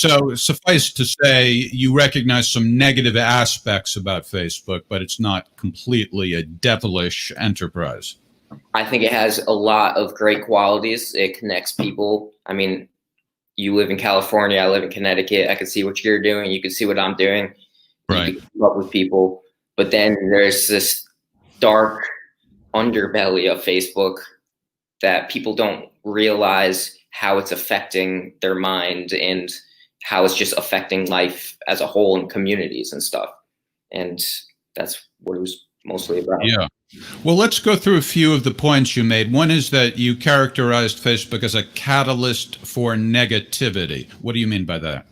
So suffice to say, you recognize some negative aspects about Facebook, but it's not completely a devilish enterprise. I think it has a lot of great qualities. It connects people. I mean, you live in California, I live in Connecticut. I can see what you're doing. You can see what I'm doing. Right. You can keep up with people. But then there's this dark underbelly of Facebook that people don't realize how it's affecting their mind and how it's just affecting life as a whole in communities and stuff. And that's what it was mostly about. Yeah. Well, let's go through a few of the points you made. One is that you characterized Facebook as a catalyst for negativity. What do you mean by that?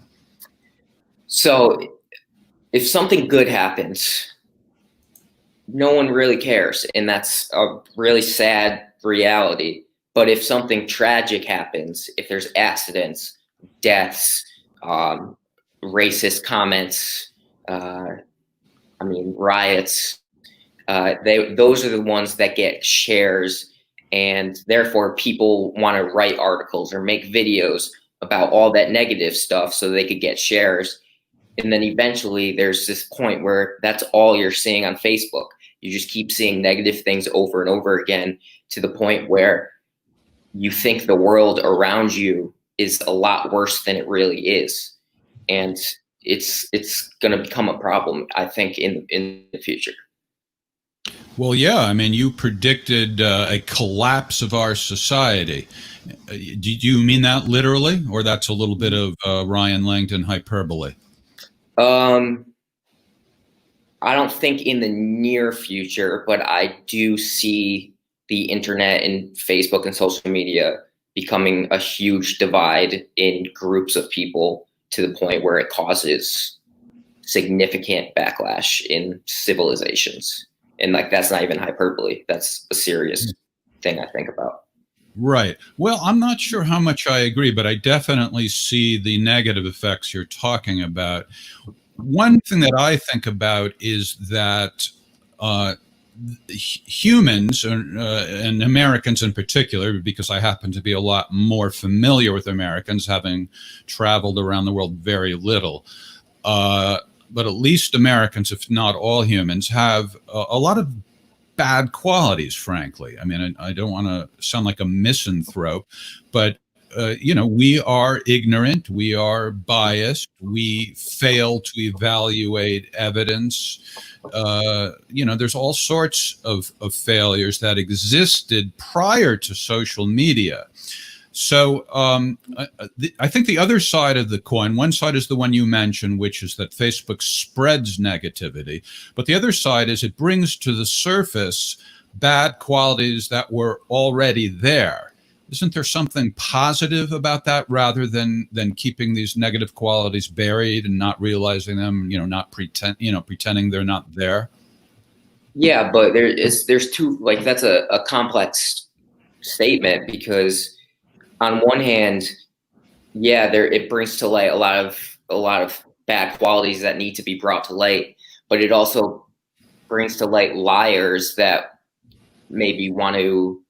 So if something good happens, no one really cares. And that's a really sad reality. But if something tragic happens, if there's accidents, deaths, racist comments, riots, those are the ones that get shares, and therefore people want to write articles or make videos about all that negative stuff so they could get shares. And then eventually there's this point where that's all you're seeing on Facebook. You just keep seeing negative things over and over again, to the point where you think the world around you is a lot worse than it really is. And it's going to become a problem, I think, in the future. Well, yeah, I mean, you predicted a collapse of our society. Do you mean that literally, or that's a little bit of Ryan Langdon hyperbole? I don't think in the near future, but I do see the internet and Facebook and social media becoming a huge divide in groups of people, to the point where it causes significant backlash in civilizations. And like, that's not even hyperbole. That's a serious thing I think about. Right. Well, I'm not sure how much I agree, but I definitely see the negative effects you're talking about. One thing that I think about is that humans, and Americans in particular, because I happen to be a lot more familiar with Americans, having traveled around the world very little, but at least Americans, if not all humans, have a lot of bad qualities, frankly. I mean, I don't want to sound like a misanthrope, but we are ignorant, we are biased, we fail to evaluate evidence. There's all sorts of failures that existed prior to social media. So I think the other side of the coin, one side is the one you mentioned, which is that Facebook spreads negativity. But the other side is it brings to the surface bad qualities that were already there. Isn't there something positive about that, rather than keeping these negative qualities buried and not realizing them, not pretending they're not there? Yeah, but there's two, like, that's a complex statement, because on one hand, yeah, it brings to light a lot of bad qualities that need to be brought to light, but it also brings to light liars that maybe want to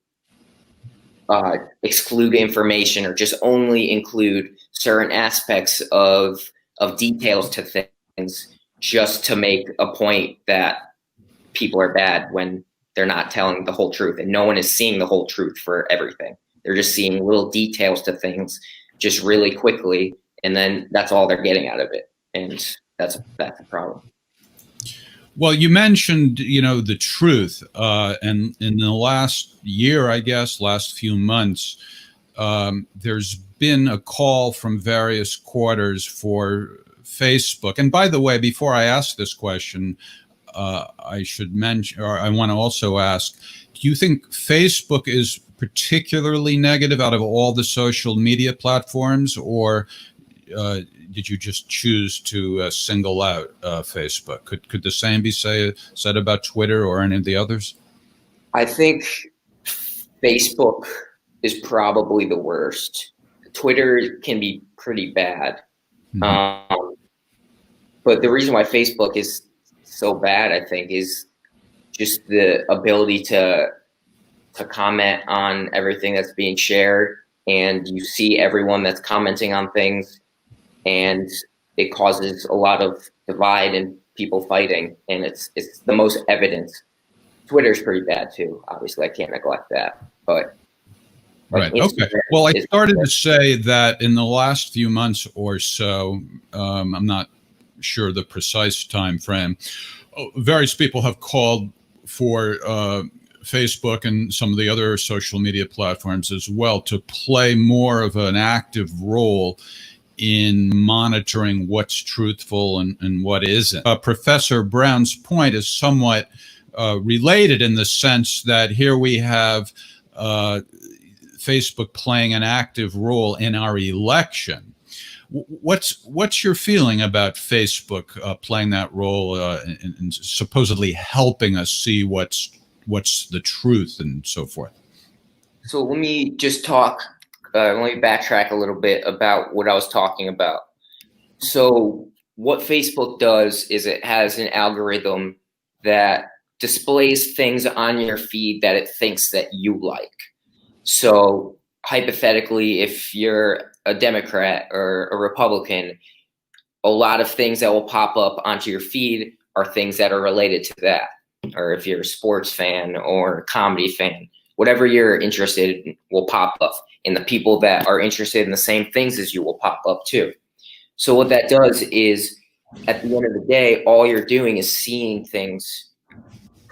exclude information, or just only include certain aspects of details to things, just to make a point that people are bad, when they're not telling the whole truth, and no one is seeing the whole truth for everything. They're just seeing little details to things just really quickly, and then that's all they're getting out of it, and that's a problem. Well, you mentioned, the truth, and in the last year, I guess, last few months, there's been a call from various quarters for Facebook. And by the way, before I ask this question, I should mention, or I want to also ask, do you think Facebook is particularly negative out of all the social media platforms, or did you just choose to single out Facebook? Could the same be said about Twitter or any of the others? I think Facebook is probably the worst. Twitter can be pretty bad. Mm-hmm. But the reason why Facebook is so bad, I think, is just the ability to comment on everything that's being shared, and you see everyone that's commenting on things, and it causes a lot of divide and people fighting, and it's the most evident. Twitter's pretty bad too. Obviously, I can't neglect that, but right. Okay. Well, I started to say that in the last few months or so, I'm not sure the precise time frame, various people have called for Facebook and some of the other social media platforms as well to play more of an active role in monitoring what's truthful and what isn't. Professor Brown's point is somewhat related in the sense that here we have Facebook playing an active role in our election. What's your feeling about Facebook playing that role and supposedly helping us see what's the truth and so forth? So let me just talk. Let me backtrack a little bit about what I was talking about. So what Facebook does is it has an algorithm that displays things on your feed that it thinks that you like. So hypothetically, if you're a Democrat or a Republican, a lot of things that will pop up onto your feed are things that are related to that. Or if you're a sports fan or a comedy fan, whatever you're interested in will pop up. And the people that are interested in the same things as you will pop up too. So what that does is, at the end of the day, all you're doing is seeing things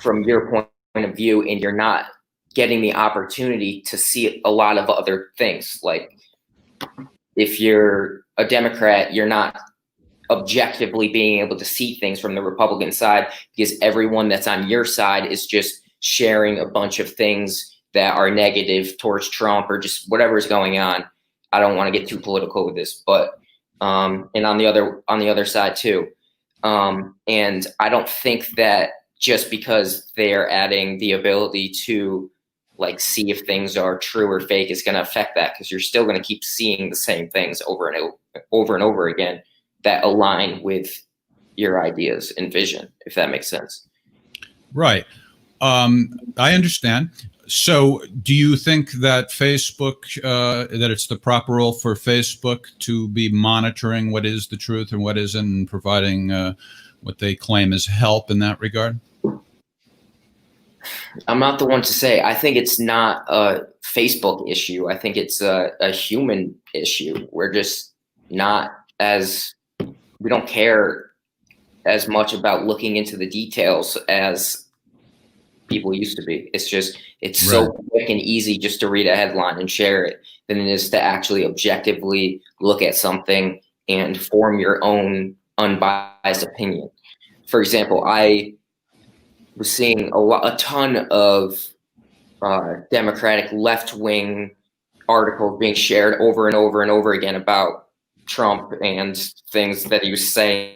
from your point of view, and you're not getting the opportunity to see a lot of other things. Like if you're a Democrat, you're not objectively being able to see things from the Republican side, because everyone that's on your side is just sharing a bunch of things that are negative towards Trump or just whatever is going on. I don't want to get too political with this, but and on the other side too. And I don't think that just because they're adding the ability to like see if things are true or fake is going to affect that, because you're still going to keep seeing the same things over and over again that align with your ideas and vision, if that makes sense. Right. I understand. So do you think that Facebook, that it's the proper role for Facebook to be monitoring what is the truth and what isn't, and providing what they claim is help in that regard? I'm not the one to say. I think it's not a Facebook issue. I think it's a human issue. We're just not we don't care as much about looking into the details as people used to be. It's just, it's so quick and easy just to read a headline and share it than it is to actually objectively look at something and form your own unbiased opinion. For example, I was seeing a ton of Democratic left-wing articles being shared over and over again about Trump and things that he was saying.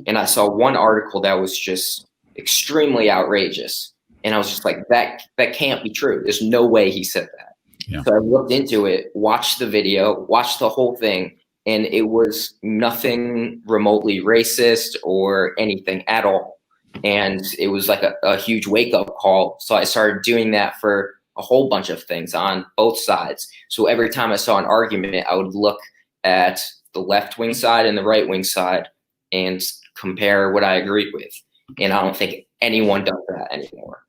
And I saw one article that was just extremely outrageous. And I was just like, that can't be true. There's no way he said that. Yeah. So I looked into it, watched the video, watched the whole thing, and it was nothing remotely racist or anything at all. And it was like a huge wake-up call. So I started doing that for a whole bunch of things on both sides. So every time I saw an argument, I would look at the left-wing side and the right-wing side and compare what I agreed with. And I don't think anyone does that anymore.